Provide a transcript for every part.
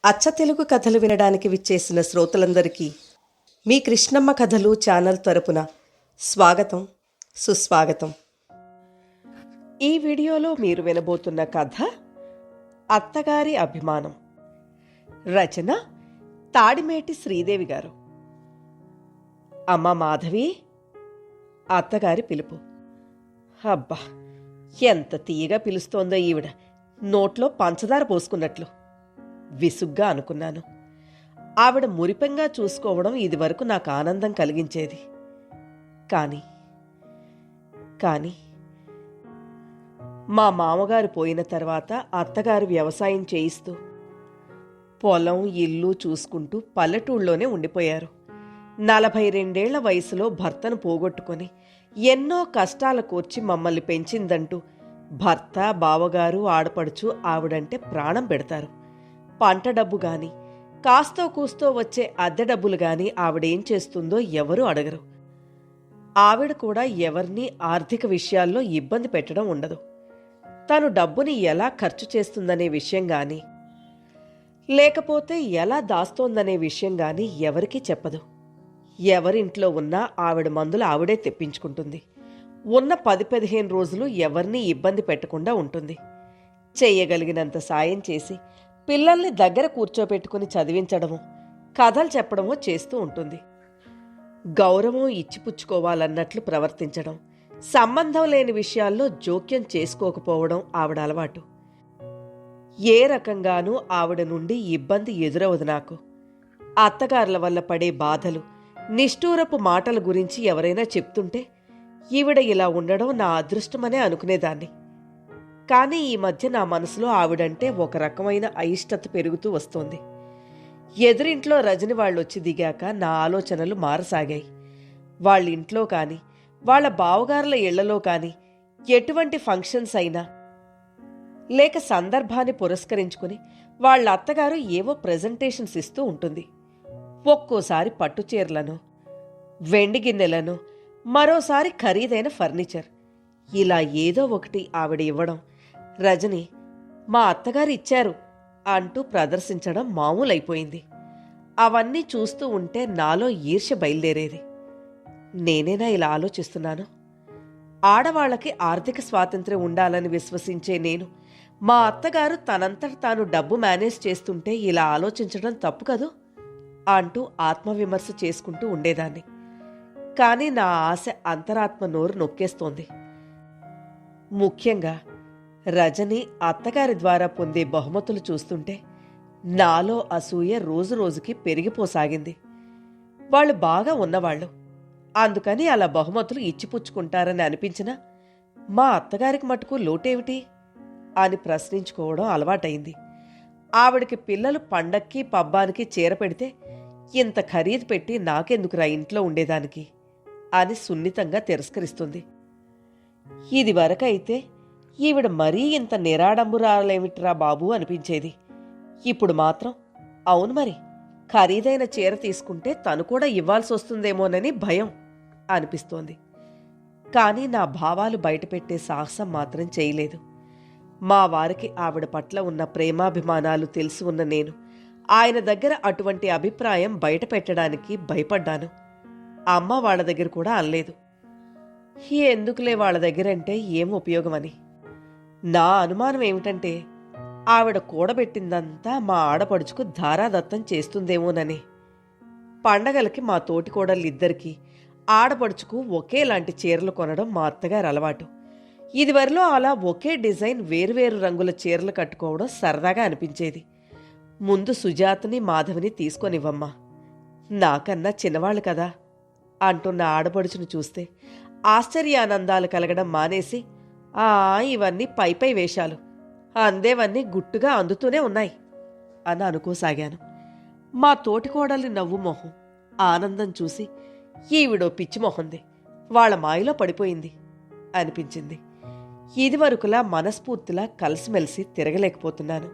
అచ్చ తెలుగు కథలు వినడానికి విచ్చేసిన శ్రోతలందరికీ మీ కృష్ణమ్మ కథలు ఛానల్ తరపున స్వాగతం, సుస్వాగతం. ఈ వీడియోలో మీరు వినబోతున్న కథ అత్తగారి అభిమానం. రచన తాడిమేటి శ్రీదేవి గారు. అమ్మ మాధవి, అత్తగారి పిలుపు. అబ్బా, ఎంత తీయగా పిలుస్తోందో ఈవిడ, నోట్లో పంచదార పోసుకున్నట్లు. విసుగ్గా అనుకున్నాను. ఆవిడ మురిపెంగా చూసుకోవడం ఇదివరకు నాకు ఆనందం కలిగించేది. కానీ మా మామగారు పోయిన తర్వాత అత్తగారు వ్యవసాయం చేయిస్తూ పొలం ఇల్లు చూసుకుంటూ పల్లెటూళ్ళలోనే ఉండిపోయారు. 42 వయసులో భర్తను పోగొట్టుకొని ఎన్నో కష్టాల కూర్చి మమ్మల్ని పెంచిందంటూ భర్త, బావగారు, ఆడపడుచు ఆవిడంటే ప్రాణం పెడతారు. పంట డబ్బు గాని, కాస్తో కూస్తో వచ్చే అద్దె డబ్బులు గాని ఆవిడేం చేస్తుందో ఎవరూ అడగరు. ఆవిడ కూడా ఎవరినీ ఆర్థిక విషయాల్లో ఇబ్బంది పెట్టడం ఉండదు. తను డబ్బుని ఎలా ఖర్చు చేస్తుందనే విషయం గాని, లేకపోతే ఎలా దాస్తోందనే విషయం గాని ఎవరికీ చెప్పదు. ఎవరింట్లో ఉన్నా ఆవిడ మందులు ఆవిడే తెప్పించుకుంటుంది. ఉన్న 10-15 రోజులు ఎవరినీ ఇబ్బంది పెట్టకుండా ఉంటుంది. చెయ్యగలిగినంత సాయం చేసి పిల్లల్ని దగ్గర కూర్చోపెట్టుకుని చదివించడమో, కథలు చెప్పడమో చేస్తూ ఉంటుంది. గౌరవం ఇచ్చిపుచ్చుకోవాలన్నట్లు ప్రవర్తించడం, సంబంధం లేని విషయాల్లో జోక్యం చేసుకోకపోవడం ఆవిడ అలవాటు. ఏ రకంగానూ ఆవిడ నుండి ఇబ్బంది ఎదురవదు నాకు. అత్తగారుల వల్ల పడే బాధలు, నిష్ఠూరపు మాటల గురించి ఎవరైనా చెప్తుంటే ఈవిడ ఇలా ఉండడం నా అదృష్టమనే అనుకునేదాన్ని. కానీ ఈ మధ్య నా మనసులో ఆవిడంటే ఒక రకమైన అయిష్టత పెరుగుతూ వస్తోంది. ఎదురింట్లో రజని వాళ్ళొచ్చి దిగాక నా ఆలోచనలు మారసాగాయి. వాళ్ళింట్లో కానీ, వాళ్ళ బావగారుల ఇళ్లలో కానీ ఎటువంటి ఫంక్షన్స్ అయినా, లేక సందర్భాన్ని పురస్కరించుకుని వాళ్ళ అత్తగారు ఏవో ప్రెజెంటేషన్స్ ఇస్తూ ఉంటుంది. ఒక్కోసారి పట్టుచీరలను, వెండి గిన్నెలను, మరోసారి ఖరీదైన ఫర్నిచర్, ఇలా ఏదో ఒకటి ఆవిడ ఇవ్వడం, రజని మా అత్తగారు ఇచ్చారు అంటూ ప్రదర్శించడం మామూలైపోయింది. అవన్నీ చూస్తూ ఉంటే నాలో ఈర్ష్య బయలుదేరేది. నేనేనా ఇలా ఆలోచిస్తున్నాను? ఆడవాళ్లకి ఆర్థిక స్వాతంత్ర్యం ఉండాలని విశ్వసించే నేను, మా అత్తగారు తనంతట తాను డబ్బు మేనేజ్ చేస్తుంటే ఇలా ఆలోచించడం తప్పు కదూ అంటూ ఆత్మవిమర్శ చేసుకుంటూ ఉండేదాన్ని. కానీ నా ఆశ అంతరాత్మ నోరు నొక్కేస్తోంది. ముఖ్యంగా రజని అత్తగారి ద్వారా పొందే బహుమతులు చూస్తుంటే నాలో అసూయ రోజురోజుకి పెరిగిపోసాగింది. వాళ్ళు బాగా ఉన్నవాళ్లు, అందుకని అలా బహుమతులు ఇచ్చిపుచ్చుకుంటారని అనిపించినా మా అత్తగారికి మటుకు లోటేమిటి అని ప్రశ్నించుకోవడం అలవాటైంది. ఆవిడికి పిల్లలు పండక్కి పబ్బానికి చీర పెడితే ఇంత ఖరీదు పెట్టి నాకెందుకురా ఇంట్లో ఉండేదానికి అని సున్నితంగా తిరస్కరిస్తుంది. ఇది వరకైతే ఈవిడ మరీ ఇంత నిరాడంబురాలేమిట్రా బాబు అనిపించేది. ఇప్పుడు మాత్రం అవును మరి, ఖరీదైన చీర తీసుకుంటే తను కూడా ఇవ్వాల్సి వస్తుందేమోనని భయం అనిపిస్తోంది. కానీ నా భావాలు బయటపెట్టే సాహసం మాత్రం చేయలేదు. మా వారికి ఆవిడ పట్ల ఉన్న ప్రేమాభిమానాలు తెలిసి ఉన్న నేను ఆయన దగ్గర అటువంటి అభిప్రాయం బయట పెట్టడానికి భయపడ్డాను. అమ్మ వాళ్ళ దగ్గర కూడా అనలేదు. ఎందుకులే వాళ్ళ దగ్గరంటే ఏం ఉపయోగమని. నా అనుమానం ఏమిటంటే ఆవిడ కూడబెట్టిందంతా మా ఆడపడుచుకు ధారాదత్తం చేస్తుందేమోనని. పండగలకి మా తోటికోడళ్ళిద్దరికీ, ఆడపడుచుకు ఒకేలాంటి చీరలు కొనడం మా అత్తగారు అలవాటు. ఇదివరలో అలా ఒకే డిజైన్ వేరువేరు రంగుల చీరలు కట్టుకోవడం సరదాగా అనిపించేది. ముందు సుజాతని, మాధవిని తీసుకొనివ్వమ్మా, నాకన్నా చిన్నవాళ్ళు కదా అంటున్న ఆడపడుచును చూస్తే ఆశ్చర్యానందాలు కలగడం మానేసి, ఇవన్నీ పైపై వేషాలు, అందేవన్నీ గుట్టుగా అందుతూనే ఉన్నాయి అని అనుకోసాగాను. మా తోటికోడలి నవ్వు మొహం, ఆనందం చూసి ఈవిడో పిచ్చి మొహంది, వాళ్ల మాయలో పడిపోయింది అనిపించింది. ఇదివరకులా మనస్ఫూర్తిలా కలిసిమెలిసి తిరగలేకపోతున్నాను.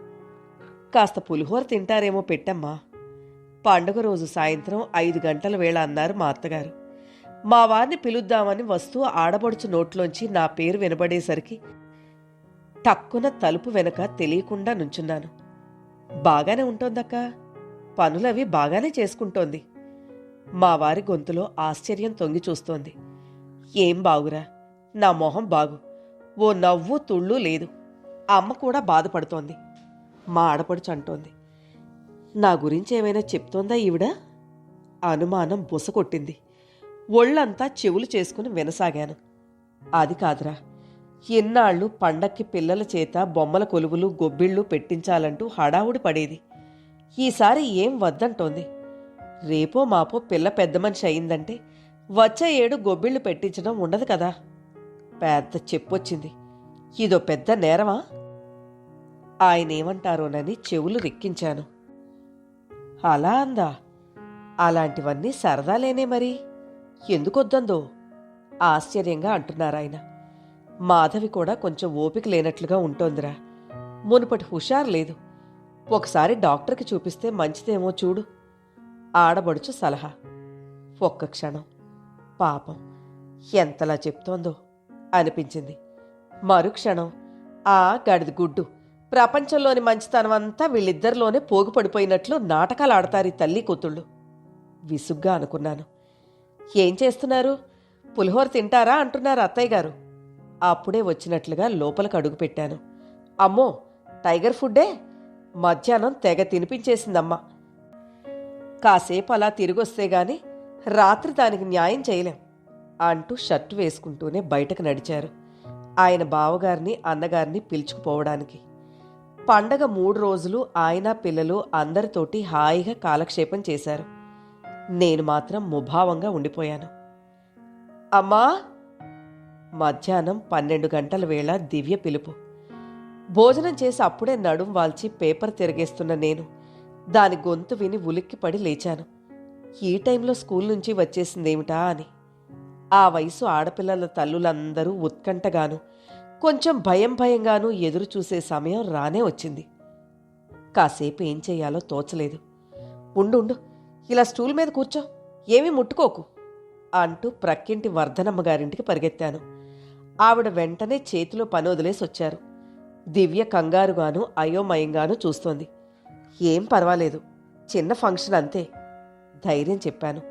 కాస్త పులిహోర తింటారేమో పెట్టమ్మా. పండుగ రోజు సాయంత్రం 5 గంటల వేళ అన్నారు మా అత్తగారు. మా వారిని పిలుద్దామని వస్తూ ఆడపడుచు నోట్లోంచి నా పేరు వినబడేసరికి టక్కున తలుపు వెనక తెలియకుండా నుంచున్నాను. బాగానే ఉంటోందక్క. పనులవి బాగానే చేసుకుంటోంది. మా వారి గొంతులో ఆశ్చర్యం తొంగి చూస్తోంది. ఏం బాగురా, నా మొహం బాగు. ఓ నవ్వు తుళ్ళు లేదు. అమ్మ కూడా బాధపడుతోంది. మా ఆడపడుచు అంటోంది. నా గురించి ఏమైనా చెప్తోందా ఈవిడ? అనుమానం బుసకొట్టింది. ఒళ్ళంతా చెవులు చేసుకుని వినసాగాను. అది కాదురా, ఎన్నాళ్ళు పండక్కి పిల్లల చేత బొమ్మల కొలువులు గొబ్బిళ్ళు పెట్టించాలంటూ హడావుడి పడేది. ఈసారి ఏం వద్దంటోంది. రేపో మాపో పిల్ల పెద్ద మనిషి అయిందంటే వచ్చే ఏడు గొబ్బిళ్ళు పెట్టించడం ఉండదు కదా. పెద్ద చెప్పొచ్చింది. ఇదో పెద్ద నేరమా? ఆయనేమంటారోనని చెవులు రెక్కించాను. అలా అందా? అలాంటివన్నీ సరదాలేనే మరి. ఎందుకొద్దందో ఆశ్చర్యంగా అంటున్నారాయన. మాధవి కూడా కొంచెం ఓపిక లేనట్లుగా ఉంటోందిరా. మునుపటి హుషారు లేదు. ఒకసారి డాక్టర్కి చూపిస్తే మంచిదేమో చూడు. ఆడబడుచు సలహా. ఒక్క క్షణం పాపం ఎంతలా చెప్తోందో అనిపించింది. మరుక్షణం ఆ గడిది గుడ్డు, ప్రపంచంలోని మంచితనమంతా వీళ్ళిద్దరిలోనే పోగుపడిపోయినట్లు నాటకాలు ఆడతారు ఈ తల్లి కూతుళ్ళు. విసుగ్గా అనుకున్నాను. ఏం చేస్తున్నారు? పులిహోర తింటారా అంటున్నారు అత్తయ్య గారు. అప్పుడే వచ్చినట్లుగా లోపలికి అడుగుపెట్టాను. అమ్మో, టైగర్ ఫుడ్డే. మధ్యాహ్నం తెగ తినిపించేసిందమ్మా. కాసేపు అలా తిరిగొస్తే గాని రాత్రి దానికి న్యాయం చేయలేం అంటూ షర్టు వేసుకుంటూనే బయటకు నడిచారు ఆయన బావగారిని అన్నగారిని పిలుచుకుపోవడానికి. పండగ 3 రోజులు ఆయన పిల్లలు అందరితోటి హాయిగా కాలక్షేపం చేశారు. నేను మాత్రం ముభావంగా ఉండిపోయాను. అమ్మా! మధ్యాహ్నం 12 గంటల వేళ దివ్య పిలుపు. భోజనం చేసి అప్పుడే నడుం వాల్చి పేపర్ తిరిగేస్తున్న నేను దాని గొంతు విని ఉలిక్కిపడి లేచాను. ఈ టైంలో స్కూల్ నుంచి వచ్చేసిందేమిటా అని. ఆ వయసు ఆడపిల్లల తల్లులందరూ ఉత్కంఠగాను కొంచెం భయంగానూ ఎదురు చూసే సమయం రానే వచ్చింది. కాసేపు ఏం చెయ్యాలో తోచలేదు. ఉండు, ఇలా స్టూల్ మీద కూర్చో, ఏమీ ముట్టుకోకు అంటూ ప్రక్కింటి వర్ధనమ్మగారింటికి పరిగెత్తాను. ఆవిడ వెంటనే చేతిలో పని వదిలేసొచ్చారు. దివ్య కంగారుగాను అయోమయంగానూ చూస్తోంది. ఏం పర్వాలేదు, చిన్న ఫంక్షన్ అంతే ధైర్యం చెప్పాను.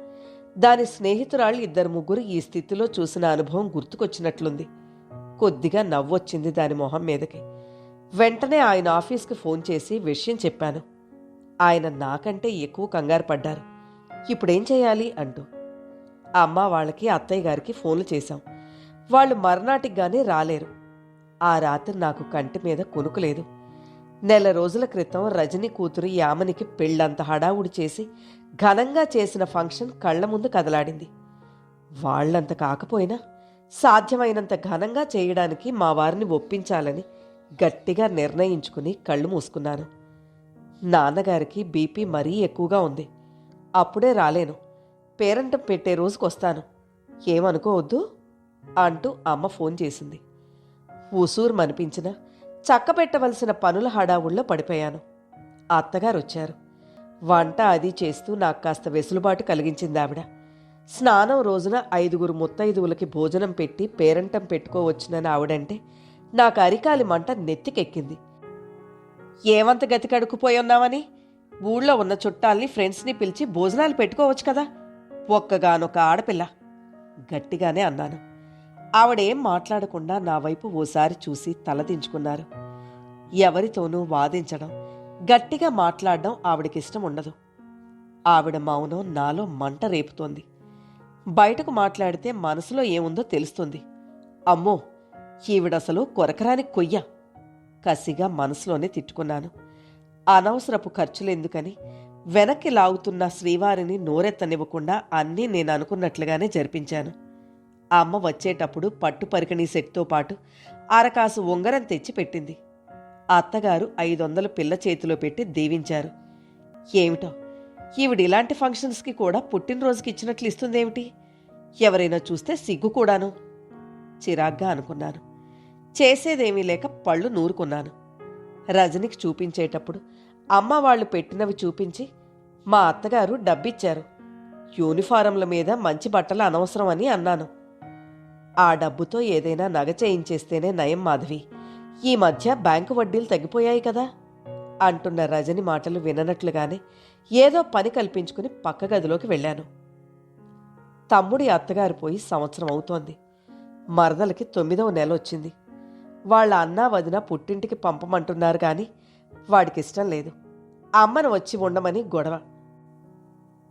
దాని స్నేహితురాళ్ళు 2-3 ఈ స్థితిలో చూసిన అనుభవం గుర్తుకొచ్చినట్లుంది. కొద్దిగా నవ్వొచ్చింది దాని మొహం మీదకి. వెంటనే ఆయన ఆఫీస్కి ఫోన్ చేసి విషయం చెప్పాను. ఆయన నాకంటే ఎక్కువ కంగారు పడ్డారు. ఇప్పుడేం చేయాలి అంటూ. అమ్మ వాళ్ళకి అత్తయ్య గారికి ఫోన్లు చేశాం. వాళ్ళు మర్నాటికి గానీ రాలేరు. ఆ రాత్రి నాకు కంటి మీద కునుకులేదు. 4 రోజుల క్రితం రజని కూతురు యామనికి పెళ్ళంత హడావుడి చేసి ఘనంగా చేసిన ఫంక్షన్ కళ్ల ముందు కదలాడింది. వాళ్లంత కాకపోయినా సాధ్యమైనంత ఘనంగా చేయడానికి మా వారిని ఒప్పించాలని గట్టిగా నిర్ణయించుకుని కళ్ళు మూసుకున్నాను. నాన్నగారికి బీపీ మరీ ఎక్కువగా ఉంది. అప్పుడే రాలేను. పేరంటం పెట్టే రోజుకొస్తాను. ఏమనుకోవద్దు అంటూ అమ్మ ఫోన్ చేసింది. ఉసూరుమనిపించిన చక్కబెట్టవలసిన పనుల హడావుల్లో పడిపోయాను. అత్తగారొచ్చారు. వంట అది చేస్తూ నాకు కాస్త వెసులుబాటు కలిగించింది ఆవిడ. స్నానం రోజున 5 ముత్తైదువులకి భోజనం పెట్టి పేరంటం పెట్టుకోవచ్చునని ఆవిడంటే నాకు అరికాలి మంట నెత్తికెక్కింది. ఏమంత గతి కడుక్కుపోయున్నావని? ఊళ్ళో ఉన్న చుట్టాల్ని ఫ్రెండ్స్ని పిలిచి భోజనాలు పెట్టుకోవచ్చు కదా, ఒక్కగానొక ఆడపిల్ల గట్టిగానే అన్నాను. ఆవిడేం మాట్లాడకుండా నా వైపు ఓసారి చూసి తలదించుకున్నారు. ఎవరితోనూ వాదించడం, గట్టిగా మాట్లాడడం ఆవిడకిష్టం ఉండదు. ఆవిడ మౌనం నాలో మంట రేపుతోంది. బయటకు మాట్లాడితే మనసులో ఏముందో తెలుస్తుంది. అమ్మో, ఈవిడసలు కొరకరాని కొయ్య కసిగా మనసులోనే తిట్టుకున్నాను. అనవసరపు ఖర్చులెందుకని వెనక్కి లాగుతున్న శ్రీవారిని నోరెత్తనివ్వకుండా అన్నీ నేను అనుకున్నట్లుగానే జరిపించాను. అమ్మ వచ్చేటప్పుడు పట్టు పరికణీ సెట్తో పాటు అరకాసు ఉంగరం తెచ్చి పెట్టింది. అత్తగారు 500 పిల్ల చేతిలో పెట్టి దీవించారు. ఏమిటో ఈవిడిలాంటి ఫంక్షన్స్కి కూడా పుట్టినరోజుకి ఇచ్చినట్లు ఇస్తుందేమిటి? ఎవరైనా చూస్తే సిగ్గు కూడాను. చిరాగ్గా అనుకున్నాను. చేసేదేమీ లేక పళ్ళు నూరుకున్నాను. రజనికి చూపించేటప్పుడు అమ్మ వాళ్ళు పెట్టినవి చూపించి మా అత్తగారు డబ్బిచ్చారు. యూనిఫారంల మీద మంచి బట్టలు అనవసరం అని అన్నాను. ఆ డబ్బుతో ఏదైనా నగ చేయించేస్తేనే నయం మాధవి. ఈ మధ్య బ్యాంకు వడ్డీలు తగ్గిపోయాయి కదా. అంటున్న రజని మాటలు విననట్లుగానే ఏదో పని కల్పించుకుని పక్క గదిలోకి వెళ్ళాను. తమ్ముడి అత్తగారు పోయి సంవత్సరం అవుతోంది. మరదలకి 9వ నెల వచ్చింది. వాళ్ళ అన్నా వదిన పుట్టింటికి పంపమంటున్నారు కానీ వాడికిష్టం లేదు. అమ్మను వచ్చి ఉండమని గొడవ.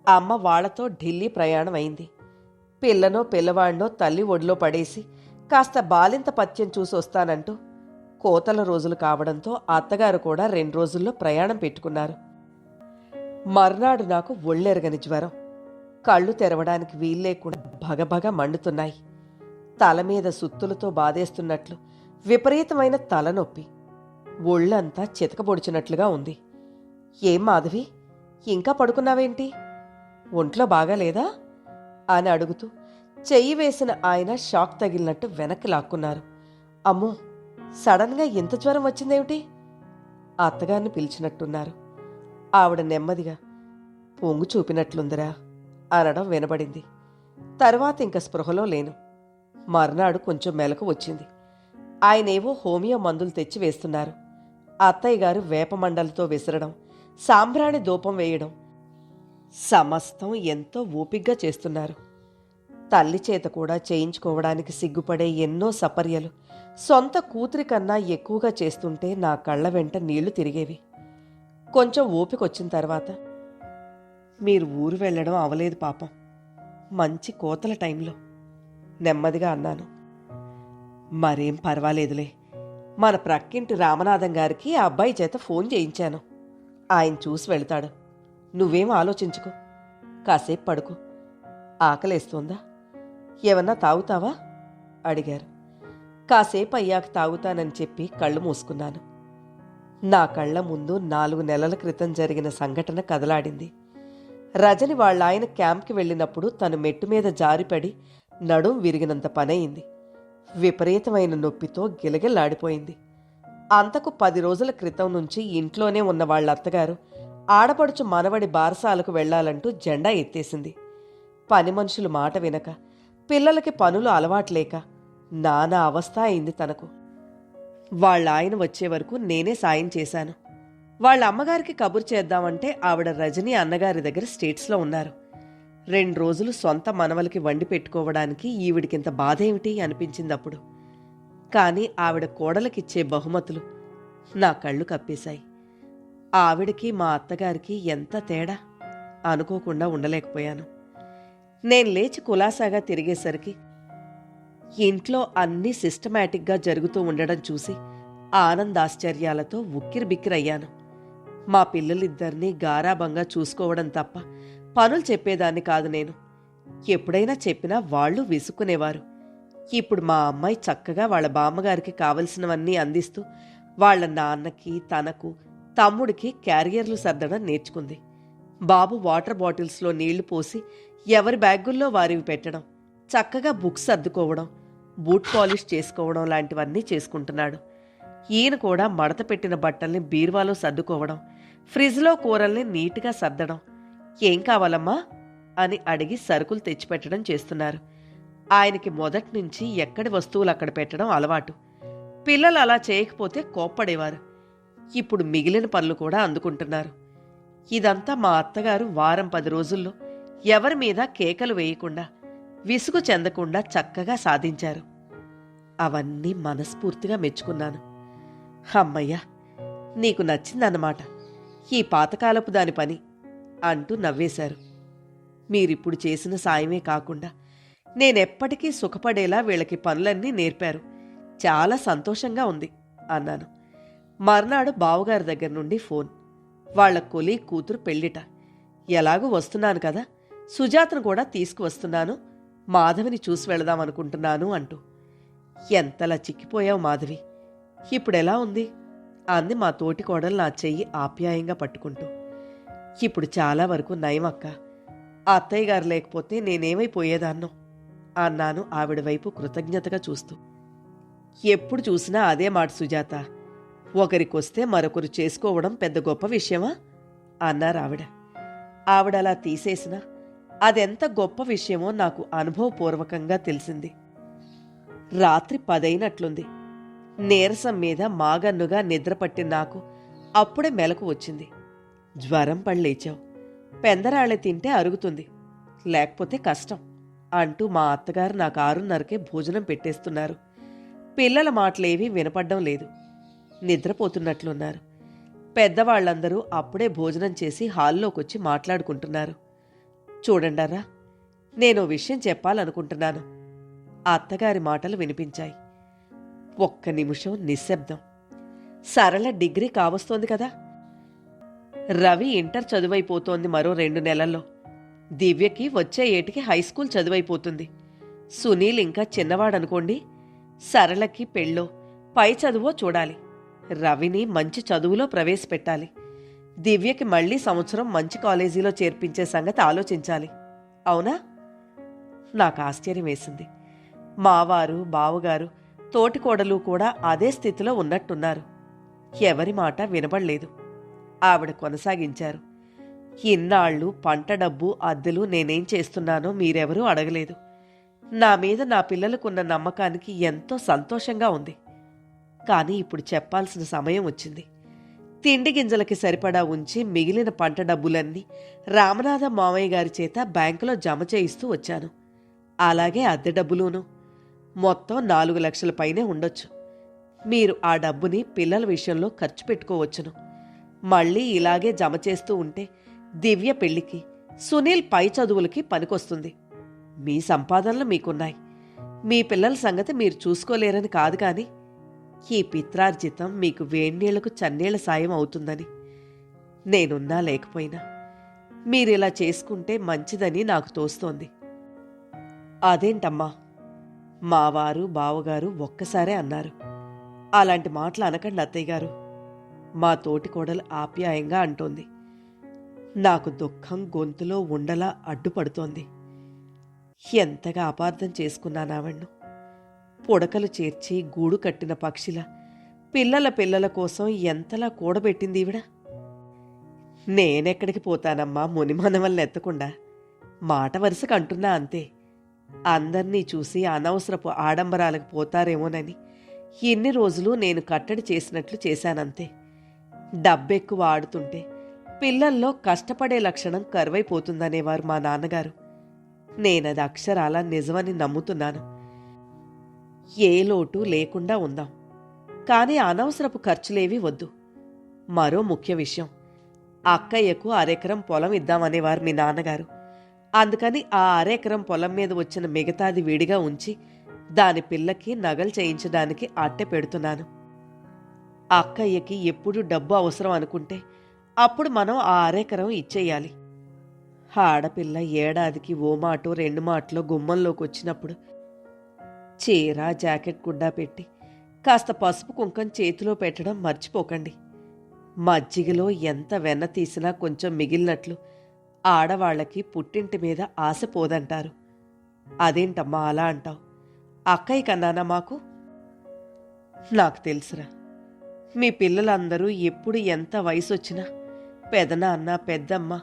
అమ్మ వాళ్లతో ఢిల్లీ ప్రయాణం అయింది. పిల్లనో పిల్లవాడినో తల్లి ఒడిలో పడేసి కాస్త బాలింత పత్యం చూసి వస్తానంటూ కోతల రోజులు కావడంతో అత్తగారు కూడా 2 రోజుల్లో ప్రయాణం పెట్టుకున్నారు. మర్నాడు నాకు ఒళ్ళెరగని జ్వరం. కళ్ళు తెరవడానికి వీల్లేకుండా భగభగ మండుతున్నాయి. తల మీద సుత్తులతో బాధేస్తున్నట్లు విపరీతమైన తలనొప్పి. ఒళ్ళంతా చితకబొడిచినట్లుగా ఉంది. ఏం మాధవి, ఇంకా పడుకున్నావేంటి? ఒంట్లో బాగాలేదా అని అడుగుతూ చెయ్యి వేసిన ఆయన షాక్ తగిలినట్టు వెనక్కి లాక్కున్నారు. అమ్మో, సడన్గా ఇంత జ్వరం వచ్చిందేమిటి? అత్తగారిని పిలిచినట్టున్నారు. ఆవిడ నెమ్మదిగా పొంగు చూపినట్లుందిరా అనడం వినబడింది. తర్వాత ఇంక స్పృహలో లేను. మర్నాడు కొంచెం మెలకు వచ్చింది. ఆయనేవో హోమియో మందులు తెచ్చి వేస్తున్నారు. అత్తయ్య గారు వేపమండలతో విసరడం, సాంబ్రాణి ధూపం వేయడం సమస్తం ఎంతో ఓపిగ్గా చేస్తున్నారు. తల్లి చేత కూడా చేయించుకోవడానికి సిగ్గుపడే ఎన్నో సపర్యలు సొంత కూతురి కన్నా ఎక్కువగా చేస్తుంటే నా కళ్ళ వెంట నీళ్లు తిరిగేవి. కొంచెం ఓపికొచ్చిన తర్వాత, మీరు ఊరు వెళ్ళడం అవలేదు పాపం, మంచి కోతల టైంలో నెమ్మదిగా అన్నాను. మరేం పర్వాలేదులే, మన ప్రక్కింటి రామనాథం గారికి ఆ అబ్బాయి చేత ఫోన్ చేయించాను. ఆయన చూసి వెళ్తాడు. నువ్వేం ఆలోచించుకో, కాసేపు పడుకో. ఆకలేస్తోందా? ఏమన్నా తాగుతావా అడిగారు. కాసేపు అయ్యాక తాగుతానని చెప్పి కళ్ళు మూసుకున్నాను. నా కళ్ల ముందు 4 నెలల క్రితం జరిగిన సంఘటన కదలాడింది. రజని వాళ్ళ ఆయన క్యాంప్కి వెళ్ళినప్పుడు తను మెట్టు మీద జారిపడి నడుం విరిగినంత పనయింది. విపరీతమైన నొప్పితో గిలగిల్లాడిపోయింది. అంతకు 10 రోజుల క్రితం నుంచి ఇంట్లోనే ఉన్న వాళ్ళ అత్తగారు ఆడపడుచు మనవడి బారసాలకు వెళ్లాలంటూ జెండా ఎత్తేసింది. పని మనుషులు మాట వినక, పిల్లలకి పనులు అలవాట్లేక నానా అవస్థ అయింది తనకు. వాళ్ళ ఆయన వచ్చే వరకు నేనే సాయం చేశాను. వాళ్ళ అమ్మగారికి కబురు చేద్దామంటే ఆవిడ రజని అన్నగారి దగ్గర స్టేట్స్లో ఉన్నారు. 2 రోజులు సొంత మనవలకి వండి పెట్టుకోవడానికి ఈవిడికింత బాధేమిటి అనిపించిందప్పుడు. కానీ ఆవిడ కోడలకిచ్చే బహుమతులు నా కళ్ళు కప్పేశాయి. ఆవిడకి మా అత్తగారికి ఎంత తేడా అనుకోకుండా ఉండలేకపోయాను. నేను లేచి కులాసాగా తిరిగేసరికి ఇంట్లో అన్నీ సిస్టమేటిక్గా జరుగుతూ ఉండడం చూసి ఆనందాశ్చర్యాలతో ఉక్కిరిబిక్కిరయ్యాను. మా పిల్లలిద్దరినీ గారాబంగా చూసుకోవడం తప్ప పనులు చెప్పేదాన్ని కాదు నేను. ఎప్పుడైనా చెప్పినా వాళ్ళు విసుక్కునేవారు. ఇప్పుడు మా అమ్మాయి చక్కగా వాళ్ళ బామ్మగారికి కావలసినవన్నీ అందిస్తూ వాళ్ళ నాన్నకి, తనకు, తమ్ముడికి క్యారియర్లు సర్దడం నేర్చుకుంది. బాబు వాటర్ బాటిల్స్లో నీళ్లు పోసి ఎవరి బ్యాగుల్లో వారివి పెట్టడం, చక్కగా బుక్స్ సర్దుకోవడం, బూట్ పాలిష్ చేసుకోవడం లాంటివన్నీ చేసుకుంటున్నాడు. ఈయన కూడా మడత పెట్టిన బట్టల్ని బీరువాలో సర్దుకోవడం, ఫ్రిడ్జ్లో కూరల్ని నీట్గా సర్దడం, ఏం కావాలమ్మా అని అడిగి సరుకులు తెచ్చిపెట్టడం చేస్తున్నారు. ఆయనకి మొదటి నుంచి ఎక్కడి వస్తువులు అక్కడ పెట్టడం అలవాటు. పిల్లలు అలా చేయకపోతే కోప్పడేవారు. ఇప్పుడు మిగిలిన పనులు కూడా అందుకుంటున్నారు. ఇదంతా మా అత్తగారు వారం 10 రోజుల్లో ఎవరి మీద కేకలు వేయకుండా, విసుగు చెందకుండా చక్కగా సాధించారు. అవన్నీ మనస్ఫూర్తిగా మెచ్చుకున్నాను. అమ్మయ్యా, నీకు నచ్చిందన్నమాట ఈ పాతకాలపు దాని పని అంటూ నవ్వేశారు. మీరిప్పుడు చేసిన సాయమే కాకుండా నేనెప్పటికీ సుఖపడేలా వీళ్ళకి పనులన్నీ నేర్పారు. చాలా సంతోషంగా ఉంది అన్నాను. మర్నాడు బావగారి దగ్గర నుండి ఫోన్. వాళ్ల కొలీ కూతురు పెళ్ళిట. ఎలాగూ వస్తున్నాను కదా, సుజాతను కూడా తీసుకువస్తున్నాను, మాధవిని చూసి వెళదామనుకుంటున్నాను అంటూ. ఎంతలా చిక్కిపోయావు మాధవి, ఇప్పుడెలా ఉంది అంది మా తోటి కోడలు నా చెయ్యి ఆప్యాయంగా పట్టుకుంటూ. ఇప్పుడు చాలా వరకు నయమక్క. అత్తయ్య గారు లేకపోతే నేనేమైపోయేదాన్నో అన్నాను ఆవిడ వైపు కృతజ్ఞతగా చూస్తూ. ఎప్పుడు చూసినా అదే మాట సుజాత, ఒకరికొస్తే మరొకరు చేసుకోవడం పెద్ద గొప్ప విషయమా అన్నారు ఆవిడ. ఆవిడలా తీసేసినా అదెంత గొప్ప విషయమో నాకు అనుభవపూర్వకంగా తెలిసింది. రాత్రి 10 అయినట్లుంది. నీరసం మీద మాగన్నుగా నిద్రపట్టిన నాకు అప్పుడే మెలకు వచ్చింది. జ్వరం పడి లేచావు. పెందరాళ్ళే తింటే అరుగుతుంది, లేకపోతే కష్టం అంటూ మా అత్తగారు నాకు 6:30కే భోజనం పెట్టేస్తున్నారు. పిల్లల మాటలేవీ వినపడ్డం లేదు. నిద్రపోతున్నట్లున్నారు. పెద్దవాళ్లందరూ అప్పుడే భోజనం చేసి హాల్లోకొచ్చి మాట్లాడుకుంటున్నారు. చూడండర్రా, నేను విషయం చెప్పాలనుకుంటున్నాను. అత్తగారి మాటలు వినిపించాయి. ఒక్క నిమిషం నిశ్శబ్దం. సరళ డిగ్రీ కావస్తోంది కదా. రవి ఇంటర్ చదువైపోతోంది మరో 2 నెలల్లో. దివ్యకి వచ్చే ఏటికి హైస్కూల్ చదువైపోతుంది. సునీల్ ఇంకా చిన్నవాడనుకోండి. సరళకి పెళ్ళో పై చదువో చూడాలి. రవిని మంచి చదువులో ప్రవేశపెట్టాలి. దివ్యకి మళ్లీ సంవత్సరం మంచి కాలేజీలో చేర్పించే సంగతి ఆలోచించాలి. అవునా? నాకు ఆశ్చర్యం వేసింది. మావారు, బావగారు, తోటికోడలు కూడా అదే స్థితిలో ఉన్నట్టున్నారు. ఎవరి మాట వినబడలేదు. ఆవిడ కొనసాగించారు. ఇన్నాళ్ళు పంట డబ్బు, అద్దెలు నేనేం చేస్తున్నానో మీరెవరూ అడగలేదు. నా మీద నా పిల్లలకున్న నమ్మకానికి ఎంతో సంతోషంగా ఉంది. కానీ ఇప్పుడు చెప్పాల్సిన సమయం వచ్చింది. తిండి గింజలకి సరిపడా ఉంచి మిగిలిన పంట డబ్బులన్నీ రామనాథం మామయ్య గారి చేత బ్యాంకులో జమ చేయిస్తూ వచ్చాను. అలాగే అద్దె డబ్బులును. మొత్తం 4 లక్షల పైనే ఉండొచ్చు. మీరు ఆ డబ్బుని పిల్లల విషయంలో ఖర్చు పెట్టుకోవచ్చును. మళ్ళీ ఇలాగే జమ చేస్తూ ఉంటే దివ్య పెళ్లికి, సునీల్ పై చదువులకి పనికొస్తుంది. మీ సంపాదనలు మీకున్నాయి. మీ పిల్లల సంగతి మీరు చూసుకోలేరని కాదు, కానీ ఈ పిత్రార్జితం మీకు వేణీళ్లకు చన్నీళ్ల సాయం అవుతుందని. నేనున్నా లేకపోయినా మీరిలా చేసుకుంటే మంచిదని నాకు తోస్తోంది. అదేంటమ్మా? మావారు, బావగారు ఒక్కసారే అన్నారు. అలాంటి మాటలు అనకండి అత్తయ్య గారు. మా తోటి కోడలు ఆప్యాయంగా అంటోంది. నాకు దుఃఖం గొంతులో ఉండలా అడ్డుపడుతోంది. ఎంతగా అపార్థం చేసుకున్నానావణ్ణు. పుడకలు చేర్చి గూడు కట్టిన పక్షిలా పిల్లల కోసం ఎంతలా కూడబెట్టింది ఈవిడ. నేనెక్కడికి పోతానమ్మా మునిమనవల్ని ఎత్తకుండా. మాట వరుసకు అంటున్నా అంతే. అందర్నీ చూసి అనవసరపు ఆడంబరాలకు పోతారేమోనని ఇన్ని రోజులు నేను కట్టడి చేసినట్లు చేశానంతే. డబ్బెక్కువ ఆడుతుంటే పిల్లల్లో కష్టపడే లక్షణం కరువైపోతుందనేవారు మా నాన్నగారు. నేనది అక్షరాలా నిజమని నమ్ముతున్నాను. ఏ లోటు లేకుండా ఉందాం, కానీ అనవసరపు ఖర్చులేవీ వద్దు. మరో ముఖ్య విషయం, అక్కయ్యకు 1/2 ఎకరం పొలం ఇద్దామనేవారు మీ నాన్నగారు. అందుకని ఆ 1/2 ఎకరం పొలం మీద వచ్చిన మిగతాది విడిగా ఉంచి దాని పిల్లకి నగలు చేయించడానికి అట్టె పెడుతున్నాను. అక్కయ్యకి ఎప్పుడు డబ్బు అవసరం అనుకుంటే అప్పుడు మనం ఆ 1/2 ఎకరం ఇచ్చేయాలి. ఆడపిల్ల ఏడాదికి ఓ మాటో 2 మాటలో గుమ్మంలోకి వచ్చినప్పుడు చీర, జాకెట్ గుడ్డా పెట్టి కాస్త పసుపు కుంకం చేతిలో పెట్టడం మర్చిపోకండి. మజ్జిగలో ఎంత వెన్న తీసినా కొంచెం మిగిలినట్లు ఆడవాళ్లకి పుట్టింటి మీద ఆశ పోదంటారు. అదేంటమ్మా అలా అంటావు? అక్కయ్య కన్నానా మాకు? నాకు తెలుసురా. మీ పిల్లలందరూ ఎప్పుడు ఎంత వయసొచ్చినా పెదనాన్న, పెద్దమ్మ,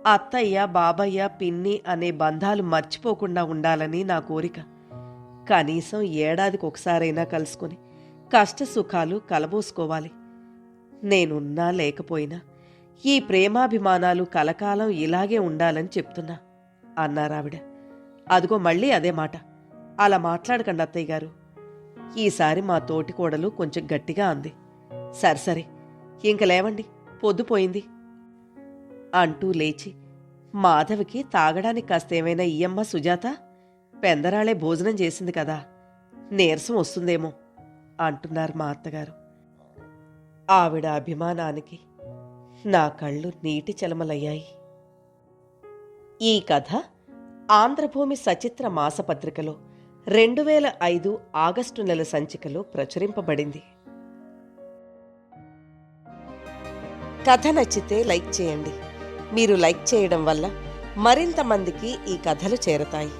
అత్తయ్య, బాబయ్య, పిన్ని అనే బంధాలు మర్చిపోకుండా ఉండాలని నా కోరిక. కనీసం ఏడాదికి ఒకసారైనా కలుసుకొని కష్టసుఖాలు కలబోసుకోవాలి. నేనున్నా లేకపోయినా ఈ ప్రేమాభిమానాలు కలకాలం ఇలాగే ఉండాలని చెప్తున్నా అన్నారావిడ. అదిగో మళ్ళీ అదే మాట. అలా మాట్లాడకండి అత్తయ్య గారు. ఈసారి మా తోటికోడలు కొంచెం గట్టిగా అంది. సరే ఇంక లేవండి, పొద్దుపోయింది అంటూ లేచి, మాధవికి తాగడానికి కాస్తేమైనా ఇయ్యమ్మ సుజాత, పెందరాళే భోజనం చేసింది కదా, నీరసం వస్తుందేమో అంటున్నారు మా అత్తగారు. ఆవిడ అభిమానానికి నా కళ్ళు నీటి చలమలయ్యాయి. ఈ కథ ఆంధ్రభూమి సచిత్ర మాసపత్రికలో 2005 ఆగస్టు నెల సంచికలో ప్రచురింపబడింది. కథ నచ్చితే లైక్ చేయండి. మీరు లైక్ చేయడం వల్ల మరింత మందికి ఈ కథలు చేరతాయి.